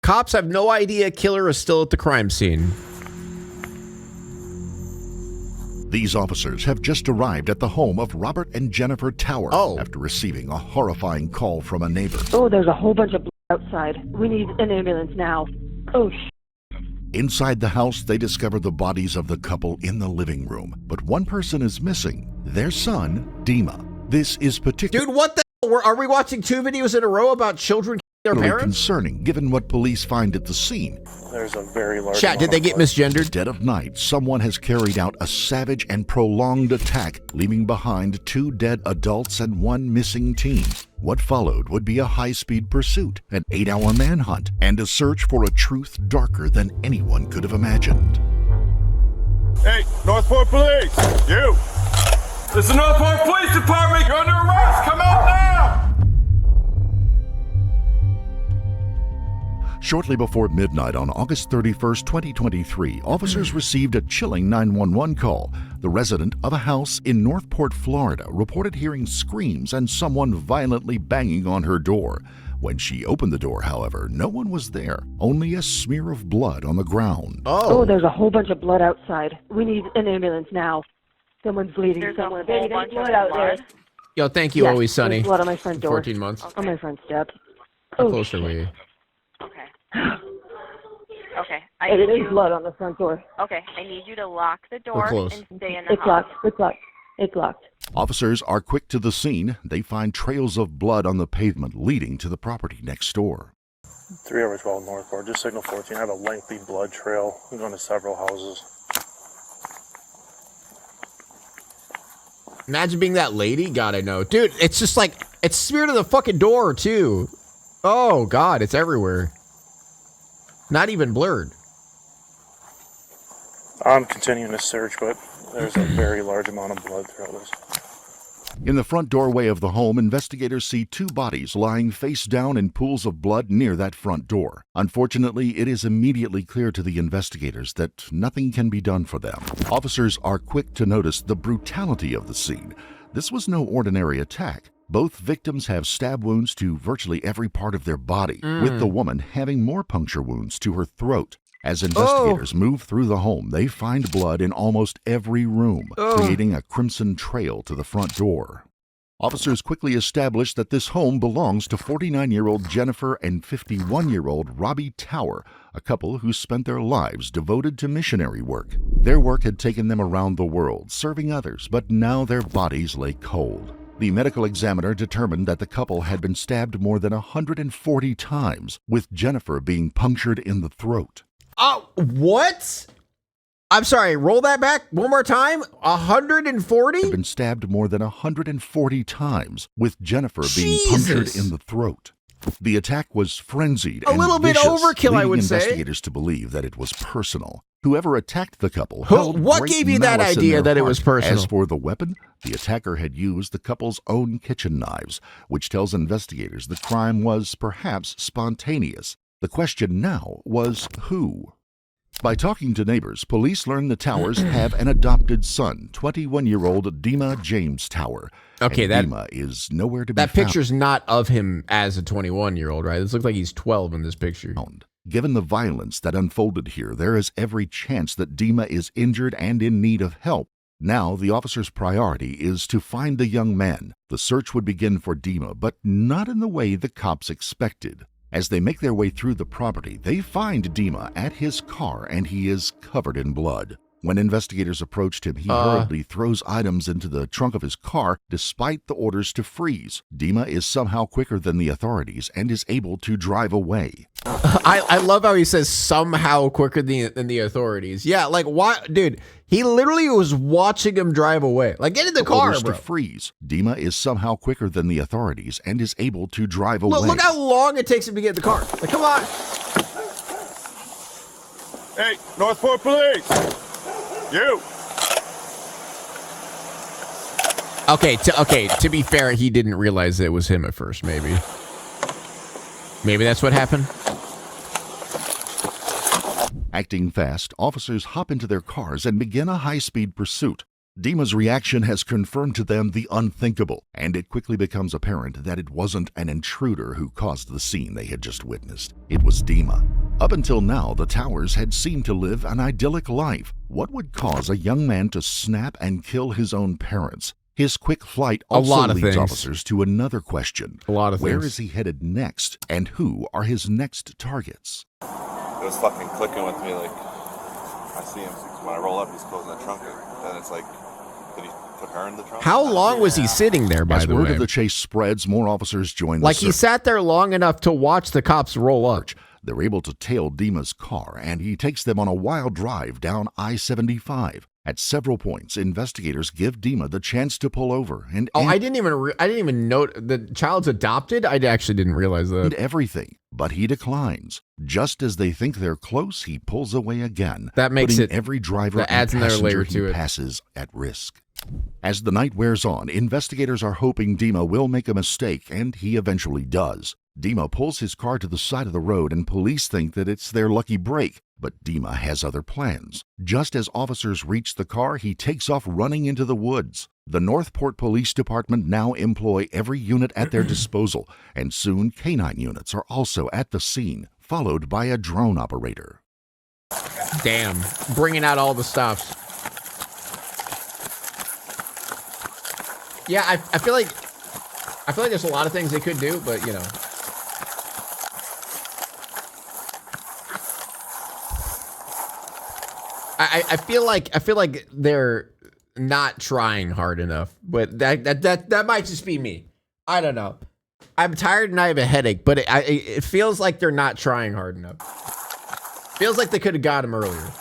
Cops have no idea killer is still at the crime scene. These officers have just arrived at the home of Robert and Jennifer Tower after receiving a horrifying call from a neighbor. Oh, there's a whole bunch of blood outside. We need an ambulance now. Oh, Inside the house, they discover the bodies of the couple in the living room. But one person is missing, their son, Dimma. This is particularly... Dude, what the hell? Are we watching 2 videos in a row about children killing their parents? Concerning, given what police find at the scene. There's a very large... Chat, did they get misgendered? Dead of night, someone has carried out a savage and prolonged attack, leaving behind 2 dead adults and 1 missing teen. What followed would be a high-speed pursuit, an 8-hour manhunt, and a search for a truth darker than anyone could have imagined. Hey, Northport Police! You! This is the Northport Police Department! You're under arrest! Come out now! Shortly before midnight on August 31st, 2023, officers received a chilling 911 call. The resident of a house in Northport, Florida, reported hearing screams and someone violently banging on her door. When she opened the door, however, no one was there, only a smear of blood on the ground. Oh, there's a whole bunch of blood outside. We need an ambulance now. Someone's bleeding. There's Someone. a whole bunch blood of out blood. there. Yo, thank you, always sunny. There's blood on my front door. 14 months. On my front step. How close are we? Okay. Okay. It is blood on the front door. Okay. I need you to lock the door close. and stay in the It's house. locked. It's locked. It's locked. Officers are quick to the scene. They find trails of blood on the pavement leading to the property next door. 3/12 Northport, just signal 14. I have a lengthy blood trail going to several houses. Imagine being that lady. God, I know. Dude, it's just like, it's smeared to the fucking door, too. Oh, God, it's everywhere. Not even blurred. I'm continuing to search, but there's a very large amount of blood throughout this. In the front doorway of the home, investigators see 2 bodies lying face down in pools of blood near that front door. Unfortunately, it is immediately clear to the investigators that nothing can be done for them. Officers are quick to notice the brutality of the scene. This was no ordinary attack. Both victims have stab wounds to virtually every part of their body, with the woman having more puncture wounds to her throat. As investigators move through the home, they find blood in almost every room, creating a crimson trail to the front door. Officers quickly establish that this home belongs to 49-year-old Jennifer and 51-year-old Robbie Tower, a couple who spent their lives devoted to missionary work. Their work had taken them around the world, serving others, but now their bodies lay cold. The medical examiner determined that the couple had been stabbed more than 140 times, with Jennifer being punctured in the throat. Oh, what? I'm sorry, roll that back one more time. 140? Had been stabbed more than 140 times, with Jennifer being punctured in the throat. The attack was frenzied and a little bit vicious, overkill, I would say. investigators to believe that it was personal. Whoever attacked the couple what great gave you that malice in idea their that it was heart. personal? As for the weapon, the attacker had used the couple's own kitchen knives, which tells investigators the crime was perhaps spontaneous. The question now was who? By talking to neighbors, police learned the Towers have an adopted son, 21-year-old Dimma James Tower. Okay, and that Dimma is nowhere to be that found. picture's not of him as a 21-year-old, right? This looks like he's 12 in this picture. Given the violence that unfolded here, there is every chance that Dimma is injured and in need of help. Now, the officer's priority is to find the young man. The search would begin for Dimma, but not in the way the cops expected. As they make their way through the property, they find Dimma at his car, and he is covered in blood. When investigators approached him, he hurriedly throws items into the trunk of his car despite the orders to freeze. Dimma is somehow quicker than the authorities and is able to drive away. I love how he says somehow quicker than the authorities. Yeah, like why, dude? He literally was watching him drive away. Like, get in the car, orders bro. to freeze. Dimma is somehow quicker than the authorities and is able to drive away. Look how long it takes him to get in the car. Like, come on. Hey, Northport Police! You! Okay, to be fair, he didn't realize it was him at first, maybe. Maybe that's what happened. Acting fast, officers hop into their cars and begin a high-speed pursuit. Dimma's reaction has confirmed to them the unthinkable, and it quickly becomes apparent that it wasn't an intruder who caused the scene they had just witnessed. It was Dimma. Up until now, the Towers had seemed to live an idyllic life. What would cause a young man to snap and kill his own parents? His quick flight also leads officers to another question. Where is he headed next, and who are his next targets? It was fucking clicking with me, like, I see him, when I roll up, he's closing the trunk, and it's like, did he put her in the trunk? How long was he sitting there, by the way? As word of the chase spreads, more officers join the search. Like, he sat there long enough to watch the cops roll up. They're able to tail Dimma's car, and he takes them on a wild drive down I-75. At several points, investigators give Dimma the chance to pull over. I didn't even note the child's adopted. I actually didn't realize that. And everything, but he declines. Just as they think they're close, he pulls away again. That makes putting it every driver that adds and another layer passenger to he it. passes at risk. As the night wears on, investigators are hoping Dimma will make a mistake, and he eventually does. Dimma pulls his car to the side of the road, and police think that it's their lucky break. But Dimma has other plans. Just as officers reach the car, he takes off running into the woods. The Northport Police Department now employ every unit at their disposal, and soon canine units are also at the scene, followed by a drone operator. Damn, bringing out all the stops. Yeah, I feel like there's a lot of things they could do, but you know. I feel like they're not trying hard enough, but that might just be me. I don't know. I'm tired and I have a headache, but it feels like they're not trying hard enough. Feels like they could have got him earlier.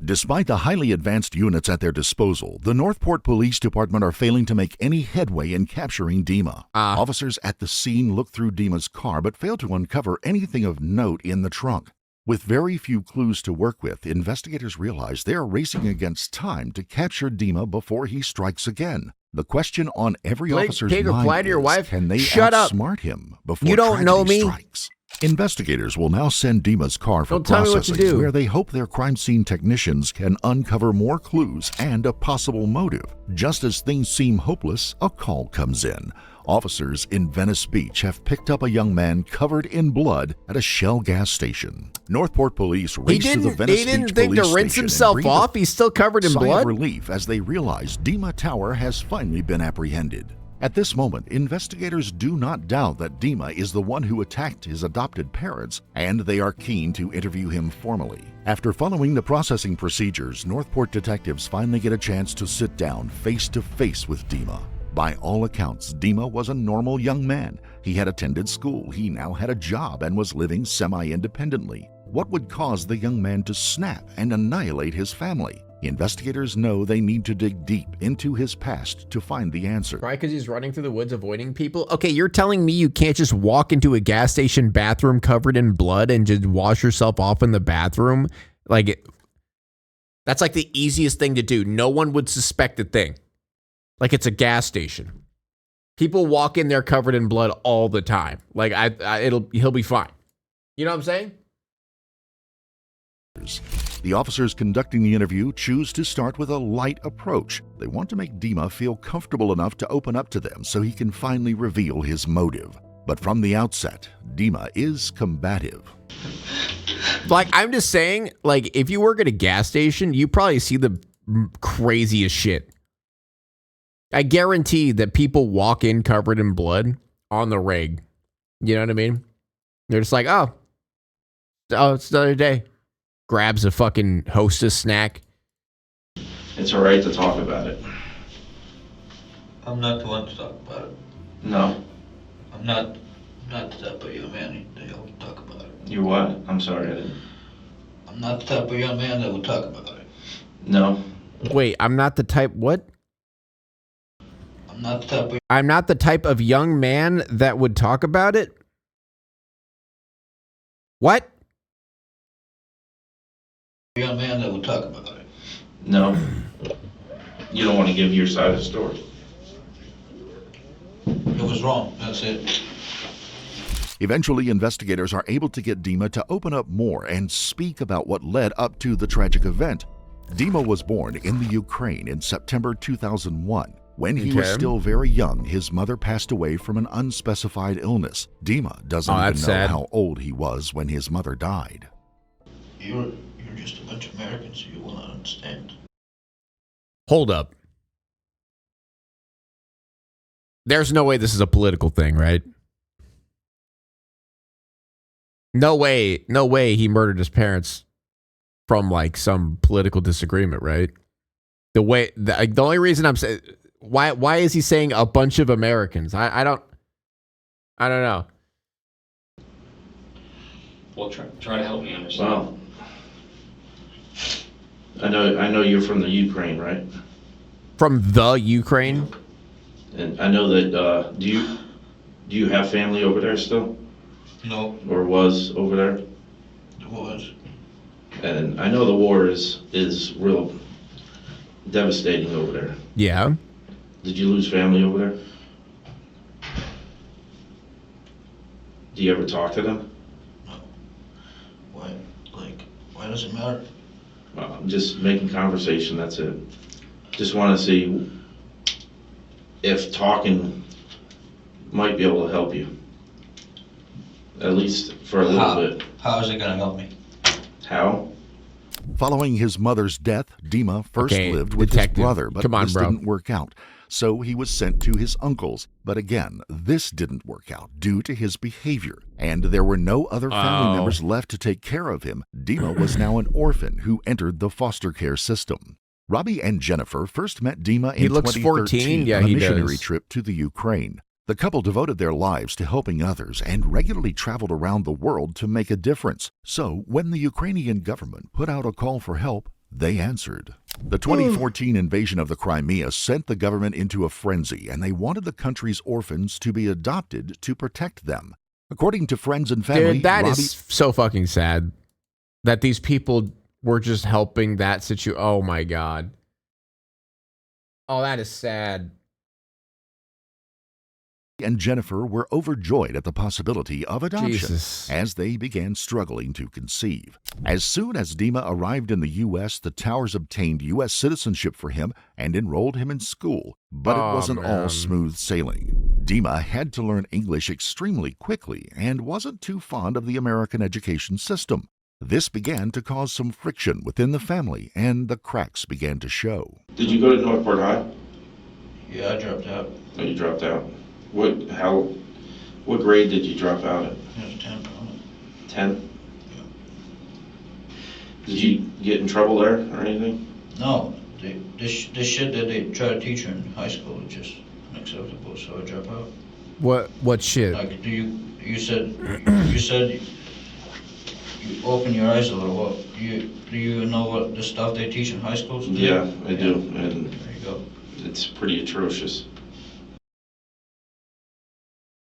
Despite the highly advanced units at their disposal, the Northport Police Department are failing to make any headway in capturing Dimma. Officers at the scene look through Dimma's car but fail to uncover anything of note in the trunk. With very few clues to work with, investigators realize they are racing against time to capture Dimma before he strikes again. The question on every officer's mind is, can they outsmart him before tragedy strikes? Investigators will now send Dimma's car for processing, where they hope their crime scene technicians can uncover more clues and a possible motive. Just as things seem hopeless, a call comes in. Officers in Venice Beach have picked up a young man covered in blood at a Shell gas station. Northport police race to the Venice Beach police station. He didn't think to rinse himself off. He's still covered in blood. Sigh of relief as they realize Dimma Tower has finally been apprehended. At this moment, investigators do not doubt that Dimma is the one who attacked his adopted parents, and they are keen to interview him formally. After following the processing procedures, Northport detectives finally get a chance to sit down face to face with Dimma. By all accounts, Dimma was a normal young man. He had attended school, he now had a job, and was living semi-independently. What would cause the young man to snap and annihilate his family? Investigators know they need to dig deep into his past to find the answer. Right, because he's running through the woods avoiding people? Okay, you're telling me you can't just walk into a gas station bathroom covered in blood and just wash yourself off in the bathroom? Like, that's like the easiest thing to do. No one would suspect a thing. Like, it's a gas station. People walk in there covered in blood all the time. Like, he'll be fine. You know what I'm saying? The officers conducting the interview choose to start with a light approach. They want to make Dimma feel comfortable enough to open up to them so he can finally reveal his motive. But from the outset, Dimma is combative. Like, I'm just saying, like, if you work at a gas station, you probably see the craziest shit. I guarantee that people walk in covered in blood on the reg. You know what I mean? They're just like, oh, it's another day. Grabs a fucking Hostess snack. It's all right to talk about it. I'm not the one to talk about it. No. I'm not the type of young man that will talk about it. You what? I'm sorry, I didn't. I'm not the type of young man that will talk about it. No. Wait, I'm not the type, what? I'm not the type of... I'm not the type of young man that would talk about it? What? Young man that will talk about it. No. You don't want to give your side of the story. It was wrong. That's it. Eventually, investigators are able to get Dimma to open up more and speak about what led up to the tragic event. Dimma was born in the Ukraine in September 2001. When he was Okay. still very young, his mother passed away from an unspecified illness. Dimma doesn't even know that's sad. how old he was when his mother died. You're just a bunch of Americans. You will not understand. Hold up. There's no way this is a political thing, right? No way he murdered his parents from like some political disagreement, right? The only reason I'm saying, why is he saying a bunch of Americans? I don't know. Well, try to help me understand. Well, I know you're from the Ukraine, right? From the Ukraine? And I know that. Do you have family over there still, No, or was over there? it was. And I know the war is real devastating over there. Yeah. Did you lose family over there? Do you ever talk to them? No. Why does it matter? Well, I'm just making conversation, that's it. Just want to see if talking might be able to help you. At least for a little bit. How is it gonna help me? How? Following his mother's death, Dimma first Okay, lived with detective. his brother, but Come on, this bro. didn't work out. So he was sent to his uncle's. But again, this didn't work out due to his behavior, and there were no other family members left to take care of him. Dimma was now an orphan who entered the foster care system. Robbie and Jennifer first met Dimma in He looks 2013 14. Yeah, on a he missionary does. trip to the Ukraine. The couple devoted their lives to helping others and regularly traveled around the world to make a difference. So, when the Ukrainian government put out a call for help, they answered. The 2014 invasion of the Crimea sent the government into a frenzy, and they wanted the country's orphans to be adopted to protect them. According to friends and family, Dude, that Robbie is so fucking sad that these people were just helping that situation. Oh my God. Oh, that is sad. and Jennifer were overjoyed at the possibility of adoption Jesus. as they began struggling to conceive. As soon as Dimma arrived in the U.S., the Towers obtained U.S. citizenship for him and enrolled him in school. But it wasn't all smooth sailing. Dimma had to learn English extremely quickly and wasn't too fond of the American education system. This began to cause some friction within the family, and the cracks began to show. Did you go to Northport High? Yeah, I dropped out. Oh, you dropped out. What grade did you drop out at? I was 10. 10? Yeah. Did you get in trouble there or anything? No, this shit that they try to teach you in high school is just unacceptable, so I dropped out. What shit? Like, you said you open your eyes a little. Do you know what the stuff they teach in high schools? Yeah, I do, and there you go. it's pretty atrocious.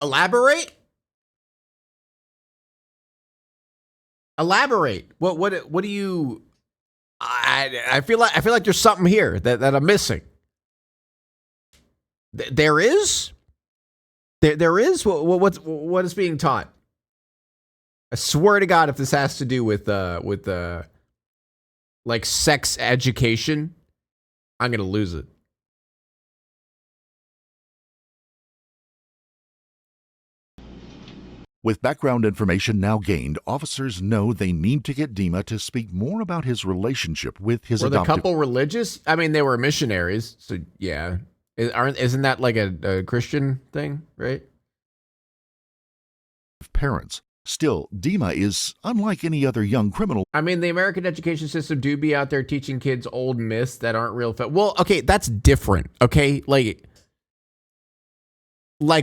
Elaborate? What do you? I feel like there's something here that I'm missing. There is. There is. What is being taught? I swear to God, if this has to do with like sex education, I'm gonna lose it. With background information now gained, officers know they need to get Dimma to speak more about his relationship with his Were the adoptive couple religious? I mean, they were missionaries, so yeah. Isn't that like a Christian thing, right? parents. Still, Dimma is unlike any other young criminal. I mean, the American education system do be out there teaching kids old myths that aren't real. Well, okay, that's different. Okay, like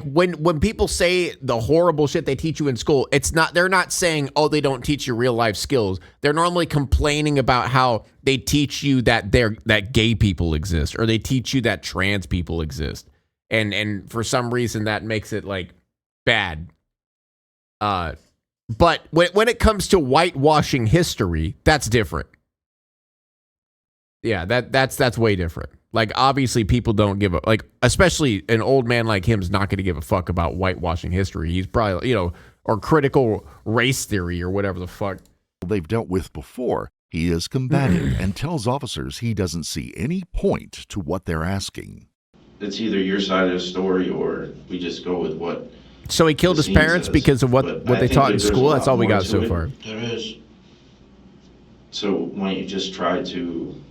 when people say the horrible shit they teach you in school, it's not. They're not saying, oh, they don't teach you real life skills. They're normally complaining about how they teach you that that gay people exist, or they teach you that trans people exist, and for some reason that makes it like bad. But when it comes to whitewashing history, that's different. Yeah, that's way different. Like, obviously, people don't give a, like, especially an old man like him is not going to give a fuck about whitewashing history. He's probably, or critical race theory or whatever the fuck they've dealt with before. He is combative and tells officers he doesn't see any point to what they're asking. It's either your side of the story or we just go with what. So he killed his parents because of what they taught in school? That's all we got so far. There is. So why don't you just try to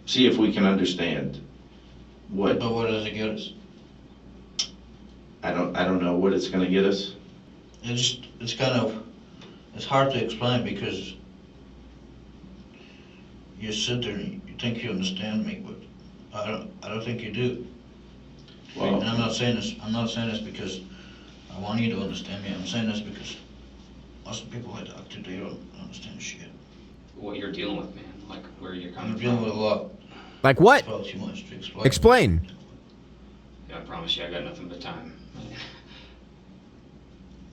see if we can understand what. But what does it get us? I don't know what it's going to get us. It's hard to explain because you sit there and you think you understand me, but I don't think you do. Well, and I'm not saying this because I want you to understand me. I'm saying this because most of the people I talk to, they don't understand shit. What you're dealing with, man, like where you're coming I'm from. dealing with a lot. Like what? It's far too much to explain. Explain. Yeah, I promise you, I got nothing but time.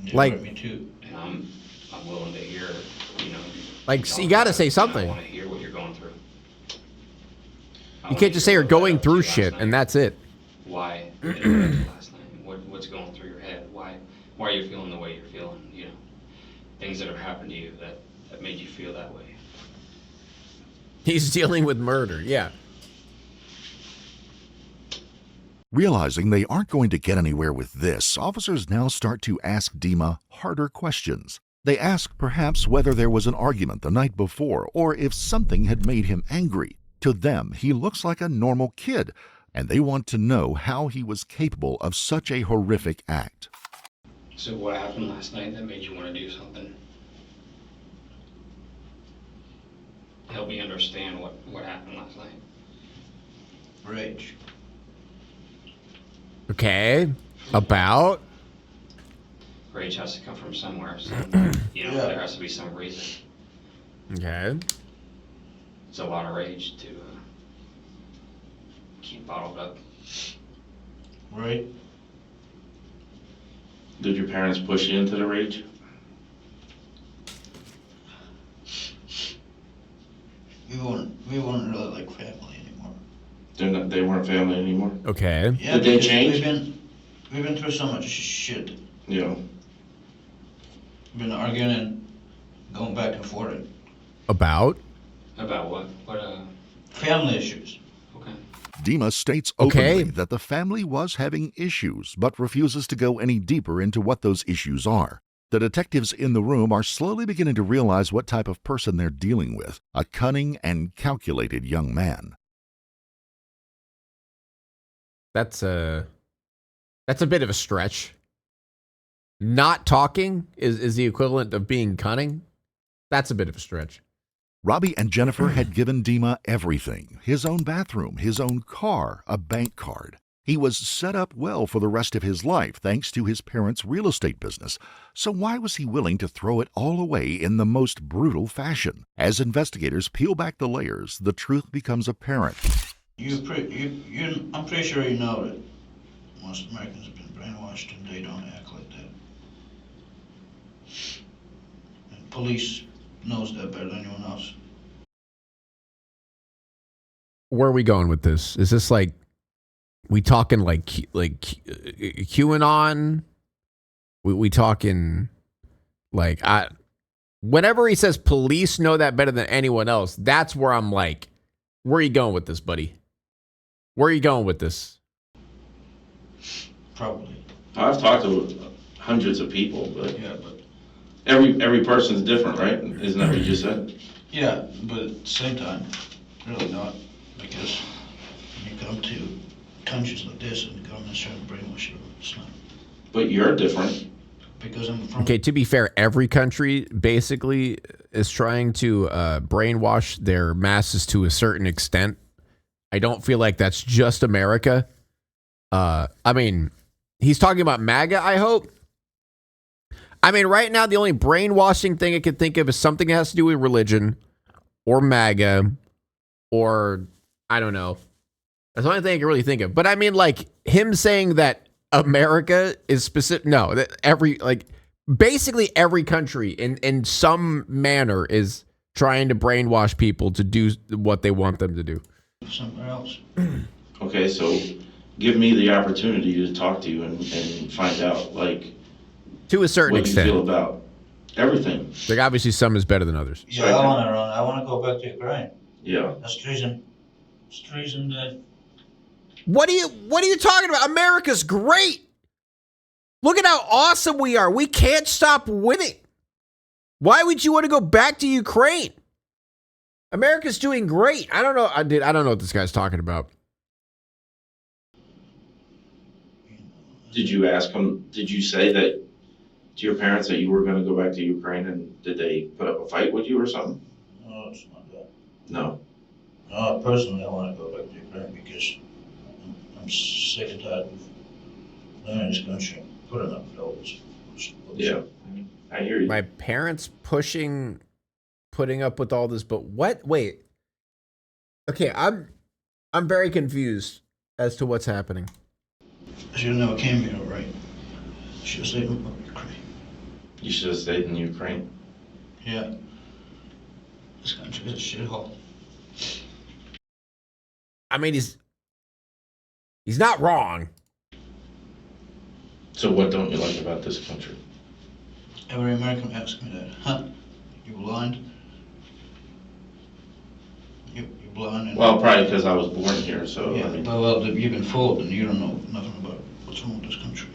You Like- hurt me too. And I'm willing to hear, you know. Like, you gotta say something. I want to hear what you're going through. You can't just say you're going through shit and that's it. Why you did that last night? What's going through your head? Why are you feeling the way you're feeling? You know, things that have happened to you that made you feel that way. He's dealing with murder, yeah. Realizing they aren't going to get anywhere with this, officers now start to ask Dimma harder questions. They ask perhaps whether there was an argument the night before or if something had made him angry. To them, he looks like a normal kid, and they want to know how he was capable of such a horrific act. So what happened last night that made you want to do something? Help me understand what happened last night. Rage. Okay. About? Rage has to come from somewhere, so you know, Yeah. there has to be some reason. Okay. It's a lot of rage to keep bottled up. Right? Did your parents push you into the rage? We weren't really like family anymore. They weren't family anymore? Okay. Yeah, Did they because change? We've been through so much shit. Yeah. We've been arguing and going back and forth. About? About what? Family issues. Okay. Dimma states openly that the family was having issues, but refuses to go any deeper into what those issues are. The detectives in the room are slowly beginning to realize what type of person they're dealing with, a cunning and calculated young man. That's a bit of a stretch. Not talking is the equivalent of being cunning. That's a bit of a stretch. Robbie and Jennifer had given Dimma everything: his own bathroom, his own car, a bank card. He was set up well for the rest of his life thanks to his parents' real estate business. So why was he willing to throw it all away in the most brutal fashion? As investigators peel back the layers, the truth becomes apparent. I'm pretty sure you know that most Americans have been brainwashed and they don't act like that. And police knows that better than anyone else. Where are we going with this? Is this like, we talking like QAnon? We talking like, whenever he says police know that better than anyone else, that's where I'm like, where are you going with this, buddy? Where are you going with this? Probably. I've talked to hundreds of people, but Yeah, but every person's different, right? Isn't that what you just said? yeah, but at the same time, really not, because when you come to countries like this and the government's trying to brainwash you, it's not. But you're different. Because I'm from. Okay, to be fair, every country basically is trying to brainwash their masses to a certain extent. I don't feel like that's just America. I mean, he's talking about MAGA, I hope. I mean, right now, the only brainwashing thing I could think of is something that has to do with religion or MAGA or, I don't know. That's the only thing I can really think of. But I mean, like, him saying that America is specific. No, that basically every country in some manner is trying to brainwash people to do what they want them to do. Somewhere else. Okay, so give me the opportunity to talk to you and find out, like, To a certain what you extent. feel about Everything. Like, obviously, some is better than others. Yeah, I want to run. I want to go back to Ukraine. Yeah. That's treason. It's treason that... What are you talking about? America's great. Look at how awesome we are. We can't stop winning. Why would you want to go back to Ukraine? America's doing great. I don't know. I don't know what this guy's talking about. Did you ask him, did you say that to your parents that you were going to go back to Ukraine, and did they put up a fight with you or something? No, it's not that. No. No, personally, I want to go back to Ukraine because I'm sick and tired of living in this country, putting up with all this bullshit. Yeah, I hear you. My parents putting up with all this, but what? Wait. Okay, I'm very confused as to what's happening. I should have never came here, right? I should have stayed in Ukraine. You should have stayed in Ukraine. Yeah. This country is a shithole. I mean, he's not wrong. So what don't you like about this country? Every American asks me that. Huh? You blind? You blind? And Well, probably because I was born here, so yeah, I mean, well, you've been fooled and you don't know nothing about what's wrong with this country.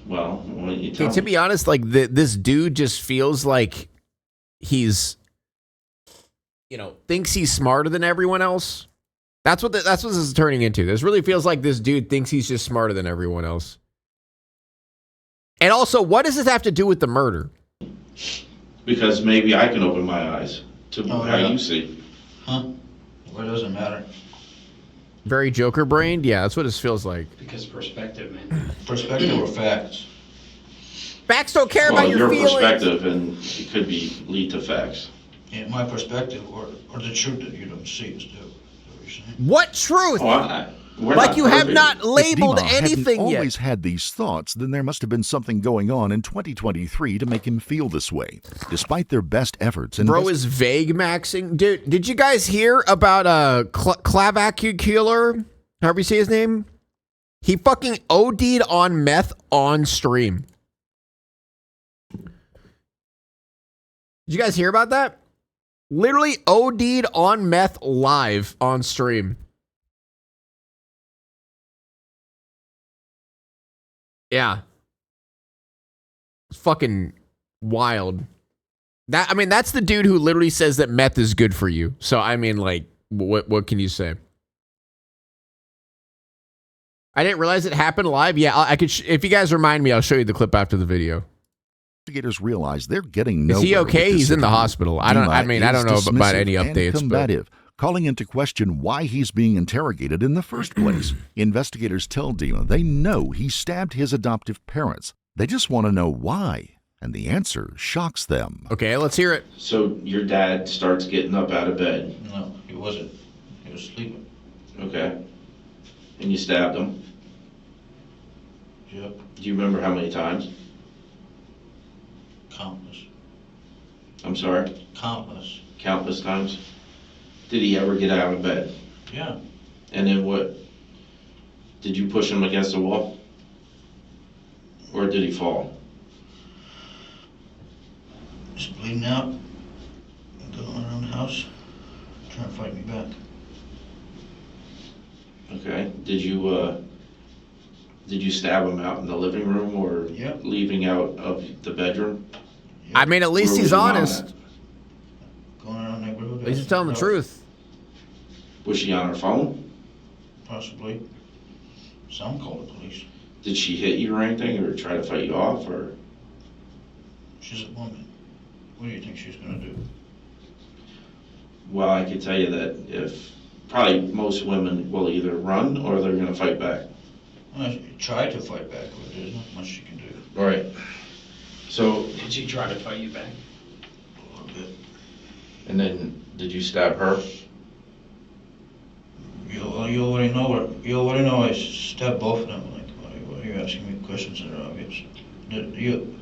well, why don't you tell Okay, to me? be honest, like this dude just feels like he's, thinks he's smarter than everyone else. That's what this is turning into. This really feels like this dude thinks he's just smarter than everyone else. And also, what does this have to do with the murder? Because maybe I can open my eyes to Oh, how yeah. you see. Huh? Well, it doesn't matter. Very Joker brained? Yeah, that's what this feels like. Because perspective, man. Perspective or facts? Facts don't care Well, about your your feelings. perspective, and it could lead to facts. Yeah, my perspective or the truth that you don't see is what you're saying. What truth? Oh, we're Like not you have perfect. not labeled If Dimma anything hadn't yet. always had these thoughts, then there must have been something going on in 2023 to make him feel this way. Despite their best efforts, Bro is vague maxing. Dude, did you guys hear about Clavacular? However you say his name? He fucking OD'd on meth on stream. Did you guys hear about that? Literally OD'd on meth live on stream. Yeah. It's fucking wild. That's the dude who literally says that meth is good for you. So, I mean, like, what can you say? I didn't realize it happened live. Yeah, I could. If you guys remind me, I'll show you the clip after the video. investigators realize they're getting nowhere. Is he with okay? this He's in the interview. hospital. I don't know is about any dismissive and updates, but combative, calling into question why he's being interrogated in the first place. Investigators tell Dimma they know he stabbed his adoptive parents. They just want to know why, and the answer shocks them. Okay, let's hear it. So your dad starts getting up out of bed. No, he wasn't. He was sleeping. Okay. And you stabbed him. Yep. Do you remember how many times? Countless. I'm sorry? Countless. Countless times? Did he ever get out of bed? Yeah. And then what? Did you push him against the wall? Or did he fall? He's bleeding out. Going around the house. Trying to fight me back. Okay. Did you stab him out in the living room or Yep. leaving out of the bedroom? I mean, at least Where he's was your mom honest. at? Going around the neighborhood. At least he's telling the truth. Was she on her phone? Possibly. Someone called the police. Did she hit you or anything, or try to fight you off, or? She's a woman. What do you think she's gonna do? Well, I can tell you that if probably most women will either run or they're going to fight back. Well, she tried to fight back, but there's not much she can do. All right. So, Did she try to fight you back? A little bit. and then did you stab her? You already know I stabbed both of them. Like, why are you asking me questions that are obvious?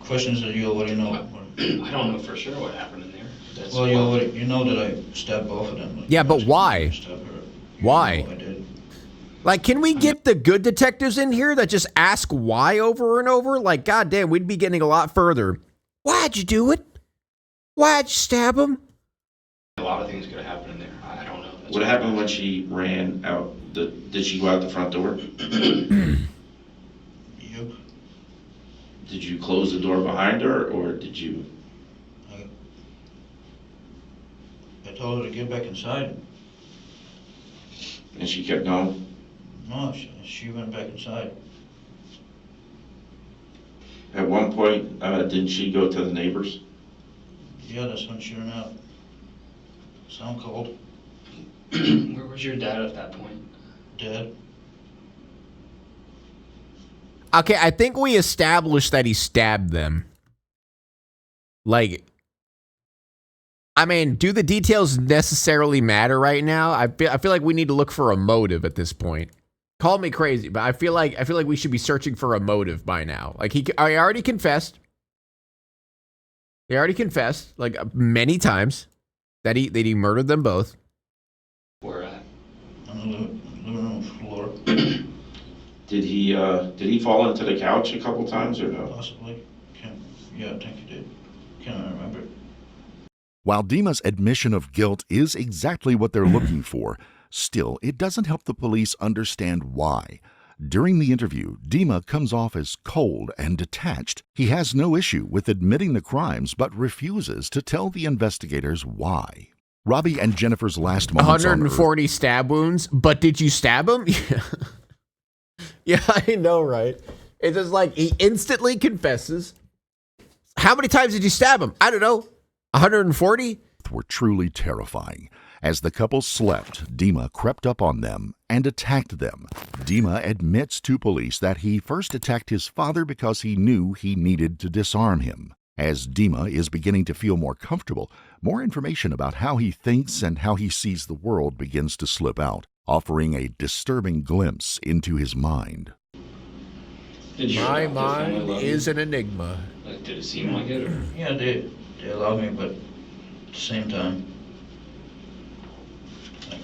Questions that you already know. I don't know for sure what happened in there. That's Well, you know that I stabbed both of them. Like, Yeah, but asking why? me to stab her. You Why? know I did. Like, can we get the good detectives in here that just ask why over and over? Like, goddamn, we'd be getting a lot further Why'd you do it? Why'd you stab him? A lot of things could have happened in there. I don't know. What happened when she ran out? Did she go out the front door? Yep. Did you close the door behind her, or did you? I told her to get back inside. And she kept going? No, she went back inside. At one point, didn't she go to the neighbors? Yeah, that's when she ran out. Sound cold. Where was your dad at that point? Dead. Okay, I think we established that he stabbed them. Like, I mean, do the details necessarily matter right now? I feel like we need to look for a motive at this point. Call me crazy, but I feel like we should be searching for a motive by now. Like I already confessed. He already confessed like many times that he murdered them both. Where at? On the living room floor. Did he fall into the couch a couple times or no? Possibly. Yeah, I think he did. Can't remember. While Dimma's admission of guilt is exactly what they're looking for, still, it doesn't help the police understand why. During the interview, Dimma comes off as cold and detached. He has no issue with admitting the crimes, but refuses to tell the investigators why. Robbie and Jennifer's last moments 140 stab wounds, but did you stab him? Yeah, I know, right? It's just like he instantly confesses. How many times did you stab him? I don't know. 140? Were truly terrifying. As the couple slept, Dimma crept up on them and attacked them. Dimma admits to police that he first attacked his father because he knew he needed to disarm him. As Dimma is beginning to feel more comfortable, more information about how he thinks and how he sees the world begins to slip out, offering a disturbing glimpse into his mind. My mind is an enigma. Like, did it seem like it? Or? Yeah, they love me, but at the same time, like,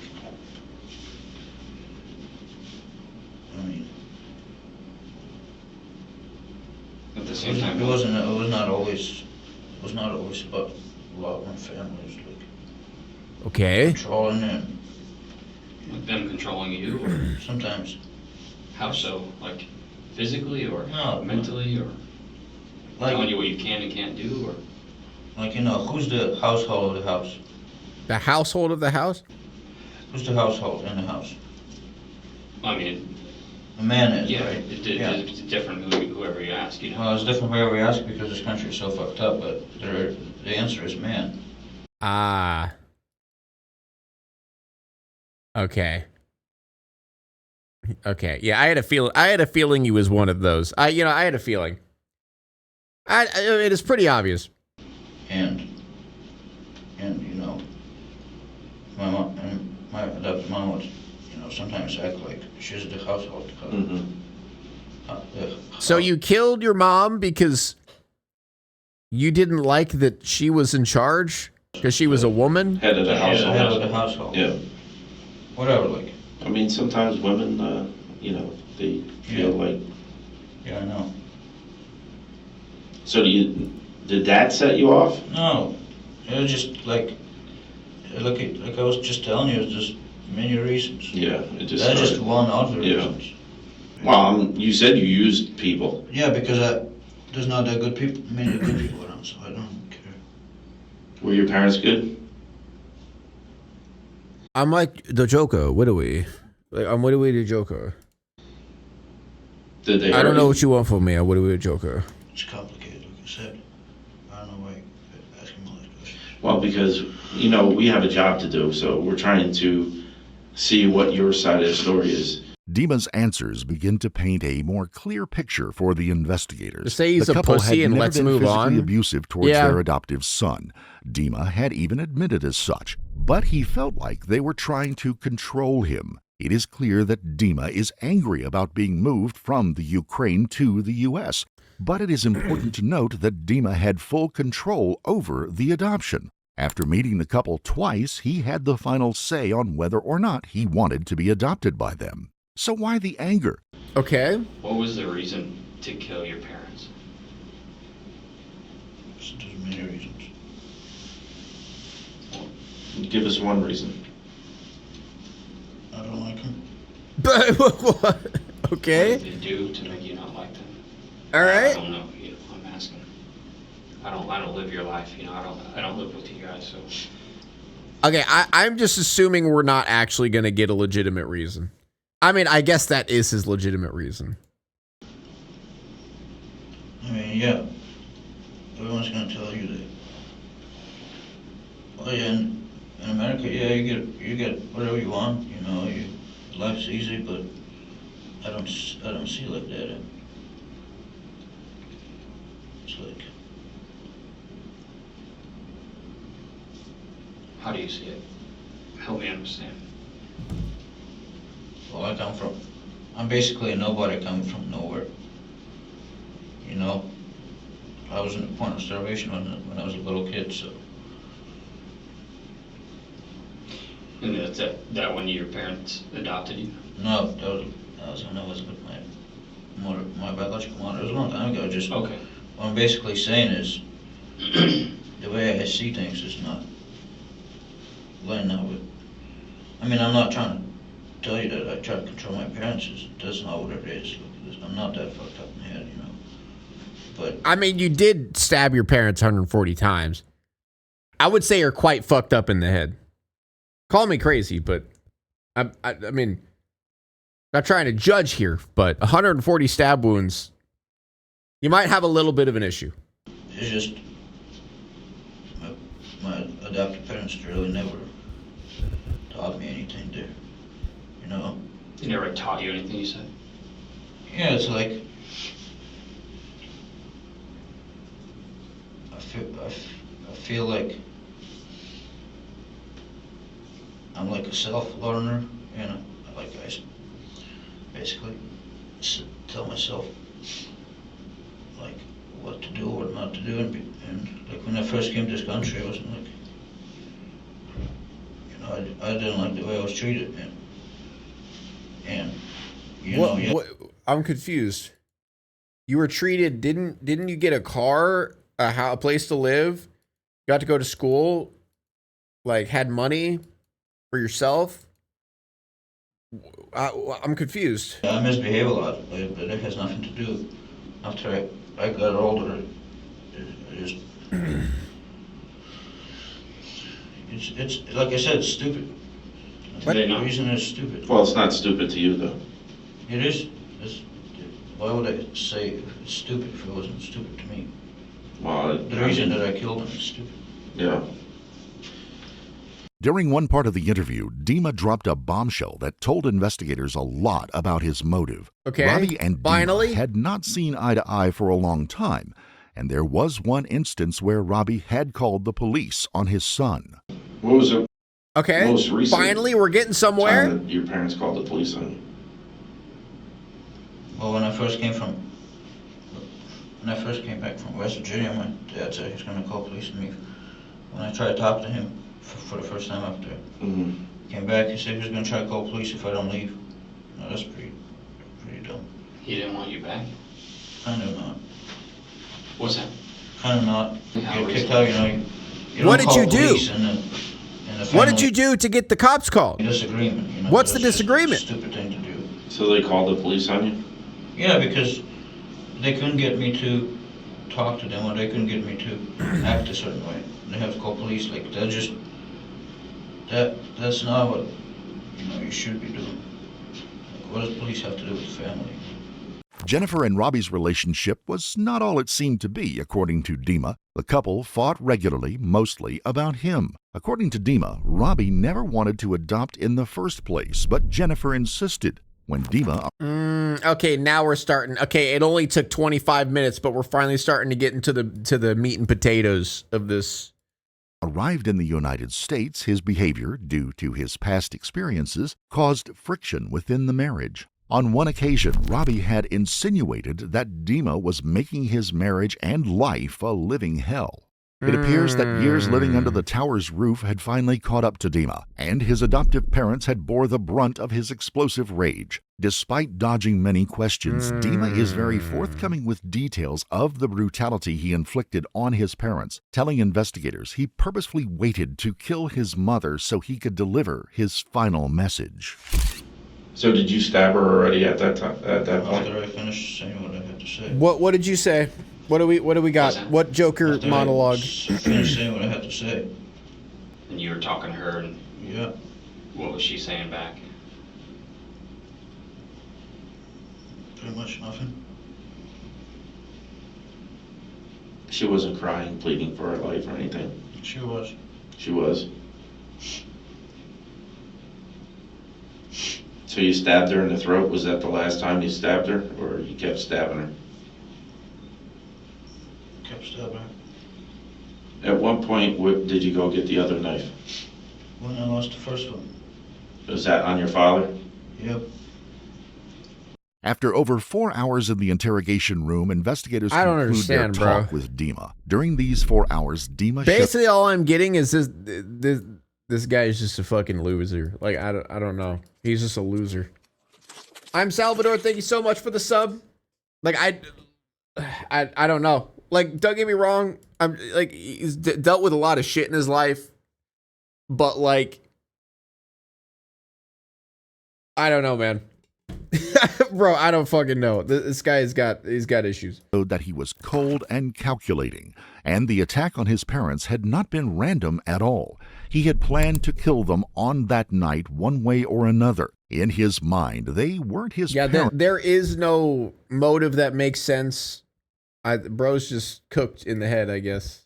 I mean, At the same time, it was not always about love and family. It was like Okay. controlling and like them controlling you, or sometimes. how so? Like physically or No, mentally, or like, telling you what you can and can't do, or like, you know, who's the household of the house? The household of the house? Who's the household in the house? I mean, The man is, yeah, right? it's different whoever you ask, you know. Well, it's different whoever we ask because this country is so fucked up, but the answer is man. Ah. Okay. Okay. Yeah, I had a feeling he was one of those. I had a feeling. It is pretty obvious. And you know, my mom and my adopted mom would, you know, sometimes act like she's the household. So you killed your mom because you didn't like that she was in charge? Because she was a woman? Head of the household. Head of the household. Yeah. Whatever, like. I mean, sometimes women, you know, they feel like. Yeah, I know. So did that set you off? No, it was just like I was just telling you, it's just many reasons. Yeah, it just. That's just started. one of the Yeah. reasons. Well, you said you used people. Yeah, because there's not that many good people around, so I don't care. Were your parents good? I'm like the Joker. What are we? Like, I'm what are we the Joker? Did they? I don't know what you want from me. I'm what are we the Joker? It's complicated, like I said. I don't know why you're asking all these questions. Well, because, you know, we have a job to do, so we're trying to see what your side of the story is. Dimma's answers begin to paint a more clear picture for the investigators. To say he's the a couple pussy had and never let's been move physically on. abusive towards Yeah. their adoptive son. Dimma had even admitted as such, but he felt like they were trying to control him. It is clear that Dimma is angry about being moved from the Ukraine to the U.S., but it is important to note that Dimma had full control over the adoption. After meeting the couple twice, he had the final say on whether or not he wanted to be adopted by them. So why the anger? Okay. What was the reason to kill your parents? There's many reasons. Give us one reason. I don't like him. But okay. What did they do to make you not like them? All I right. don't know. You know, I'm asking. I don't live your life. You know, I don't live with you guys. So Okay, I'm just assuming we're not actually going to get a legitimate reason. I mean, I guess that is his legitimate reason. I mean, yeah. Everyone's gonna tell you that. Well, yeah, in America, yeah, you get whatever you want. You know, life's easy, but I don't see it like that. It's like, how do you see it? Help me understand. well, I'm basically a nobody coming from nowhere. You know, I was in the point of starvation when I was a little kid, so. And that's that when your parents adopted you? No, that was when I was with my biological mother. It was a long time ago. Just Okay. what I'm basically saying is, the way I see things is not laying out with. I mean, I'm not trying to tell you that I try to control my parents. That's not what it is. I'm not that fucked up in the head, you know. But I mean, you did stab your parents 140 times. I would say you're quite fucked up in the head. Call me crazy, but I mean, not trying to judge here, but 140 stab wounds, you might have a little bit of an issue. it's just my adopted parents really never taught me anything there, you know. They never taught you anything, you said? Yeah, it's like I feel like I'm like a self-learner, you know. Like I basically tell myself like what to do, what not to do, and like when I first came to this country, I wasn't like, you know, I didn't like the way I was treated, and you know, yeah. What? I'm confused. You were treated. Didn't you get a car, a place to live, got to go to school, like had money for yourself? I'm confused. I misbehave a lot, but it has nothing to do. After I got older, it just it's like I said, it's stupid. The reason is stupid. Well, it's not stupid to you, though. It is. Why would I say it's stupid if it wasn't stupid to me? Well, The reason that I killed him is stupid. Yeah. During one part of the interview, Dimma dropped a bombshell that told investigators a lot about his motive. Okay, Robbie and finally. Dimma had not seen eye to eye for a long time, and there was one instance where Robbie had called the police on his son. What was it? Okay, Most recent finally we're getting somewhere. time that your parents called the police on you? Well, when I first came back from West Virginia, my dad said he was going to call police on me. When I tried to talk to him for the first time after came back, he said he was going to try to call police if I don't leave. No, that's pretty dumb. He didn't want you back? Kind of not. What's that? Kind of not. How Get kicked out, you know. You What don't did call you do? police and the What did family- you do to get the cops called? Disagreement, you know. What's the That's just a disagreement? stupid thing to do. So they called the police on you? Yeah, because they couldn't get me to talk to them, or they couldn't get me to act a certain way. They have to call police. Like that's not what you should be doing. Like, what does police have to do with the family? Jennifer and Robbie's relationship was not all it seemed to be, according to Dimma. The couple fought regularly, mostly about him. According to Dimma, Robbie never wanted to adopt in the first place, but Jennifer insisted. When Dimma Okay, now we're starting. Okay, it only took 25 minutes, but we're finally starting to get into the meat and potatoes of this. arrived in the United States, his behavior, due to his past experiences, caused friction within the marriage. On one occasion, Robbie had insinuated that Dimma was making his marriage and life a living hell. It appears that years living under the tower's roof had finally caught up to Dimma, and his adoptive parents had bore the brunt of his explosive rage. Despite dodging many questions, Dimma is very forthcoming with details of the brutality he inflicted on his parents, telling investigators he purposefully waited to kill his mother so he could deliver his final message. So did you stab her already at that time? At that point? After I finished saying what I had to say. What did you say? What do we got? What Joker After monologue? I finished saying what I had to say. And you were talking to her, and Yeah. what was she saying back? Pretty much nothing. She wasn't crying, pleading for her life or anything. She was. She was. So you stabbed her in the throat? Was that the last time you stabbed her, or you kept stabbing her? Kept stabbing her. At one point, did you go get the other knife? When I lost the first one. Was that on your father? Yep. After over 4 hours in the interrogation room, investigators I don't conclude their understand, bro. talk with Dimma. During these 4 hours, Dimma Basically, all I'm getting is this guy is just a fucking loser. Like, I don't know. He's just a loser. I'm Salvador. Thank you so much for the sub. Like, I don't know. Like, don't get me wrong. I'm like, he's dealt with a lot of shit in his life, but like, I don't know, man. Bro, I don't fucking know. This guy's got issues. That he was cold and calculating, and the attack on his parents had not been random at all. He had planned to kill them on that night one way or another. In his mind, they weren't his parents. There is no motive that makes sense. Bro's just cooked in the head, I guess.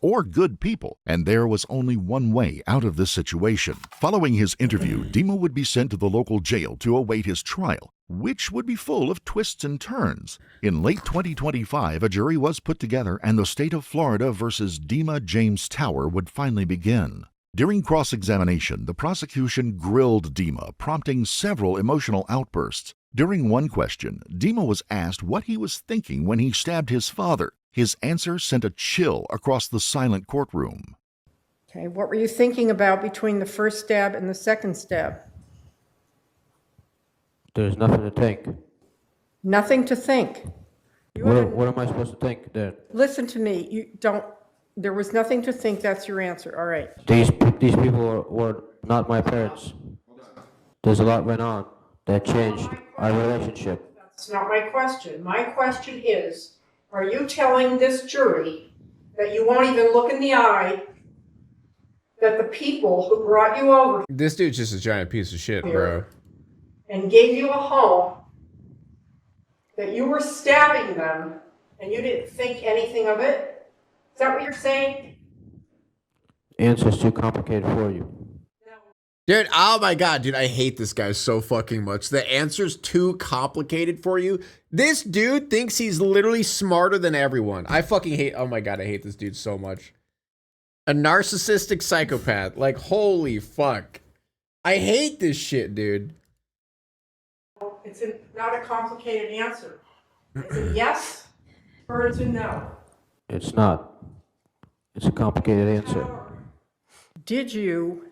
Or good people, and there was only one way out of this situation. Following his interview, Dimma would be sent to the local jail to await his trial, which would be full of twists and turns. In late 2025, a jury was put together, and the state of Florida versus Dimma James Tower would finally begin. During cross-examination, the prosecution grilled Dimma, prompting several emotional outbursts. During one question, Dimma was asked what he was thinking when he stabbed his father. His answer sent a chill across the silent courtroom. Okay, what were you thinking about between the first stab and the second stab? There's nothing to think. Nothing to think. What am I supposed to think then? Listen to me. There was nothing to think. That's your answer. All right. These people were not my parents. There's a lot went on that changed our relationship. That's not my question. My question is, are you telling this jury that you won't even look in the eye that the people who brought you over This dude's just a giant piece of shit, bro. and gave you a home, that you were stabbing them and you didn't think anything of it? Is that what you're saying? Answer's too complicated for you. Dude, oh my god, dude, I hate this guy so fucking much. The answer's too complicated for you. This dude thinks he's literally smarter than everyone. I fucking hate, oh my god, I hate this dude so much. A narcissistic psychopath. Like, holy fuck. I hate this shit, dude. It's not a complicated answer. It's a yes or it's a no. It's not. It's a complicated answer. Did you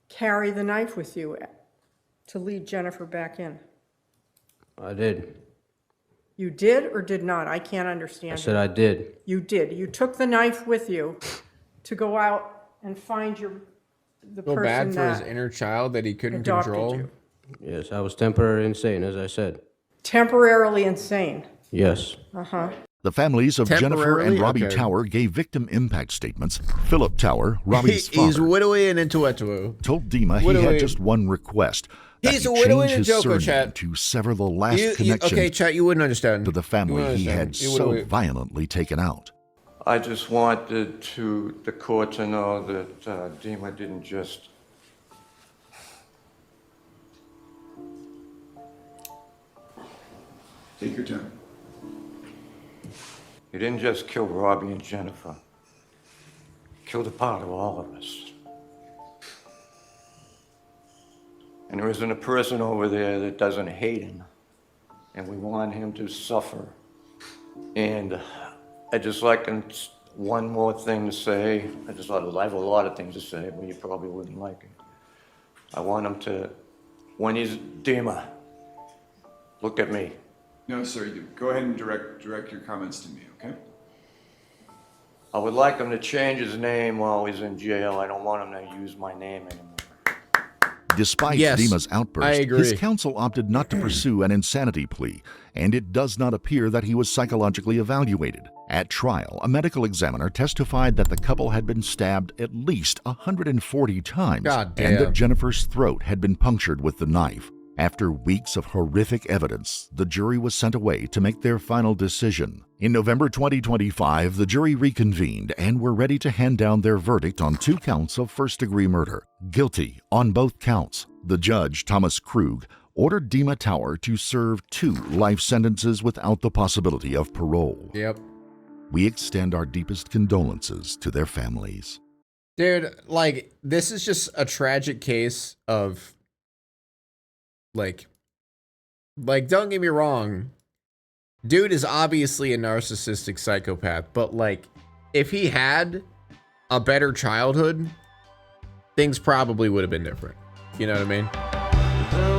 carry the knife with you to lead Jennifer back in? I did. You did or did not? I can't understand. I said I did. You did. You took the knife with you to go out and find the So person bad for his that inner child that he couldn't adopted control. you. Yes, I was temporarily insane, as I said. Temporarily insane. Yes. Uh-huh. The families of Jennifer Temporarily? and Robbie Okay. Tower gave victim impact statements. Philip Tower, Robbie's He's father, widowing into Etuo. told Dimma he Widowing. had just one request. That He's he a widow change in his Joko, surname chat. to sever the last connection Okay, chat, you wouldn't understand. to the family he had so violently taken out. I just wanted the court to know that Dimma didn't just Take your time. He didn't just kill Robbie and Jennifer. He killed a part of all of us. And there isn't a person over there that doesn't hate him. And we want him to suffer. And I just like one more thing to say. I have a lot of things to say, but you probably wouldn't like it. I want him to, when he's Dimma, look at me. No, sir. Go ahead and direct your comments to me, okay? I would like him to change his name while he's in jail. I don't want him to use my name anymore. Despite Yes, Dimma's I outburst, agree. his counsel opted not to pursue an insanity plea, and it does not appear that he was psychologically evaluated. At trial, a medical examiner testified that the couple had been stabbed at least 140 times God and that damn. Jennifer's throat had been punctured with the knife. After weeks of horrific evidence, the jury was sent away to make their final decision. In November 2025, the jury reconvened and were ready to hand down their verdict on 2 counts of first-degree murder. Guilty on both counts. The judge, Thomas Krug, ordered Dimma Tower to serve 2 life sentences without the possibility of parole. Yep. We extend our deepest condolences to their families. Dude, like, this is just a tragic case of, like, don't get me wrong. Dude is obviously a narcissistic psychopath, but, like, if he had a better childhood, things probably would have been different. You know what I mean?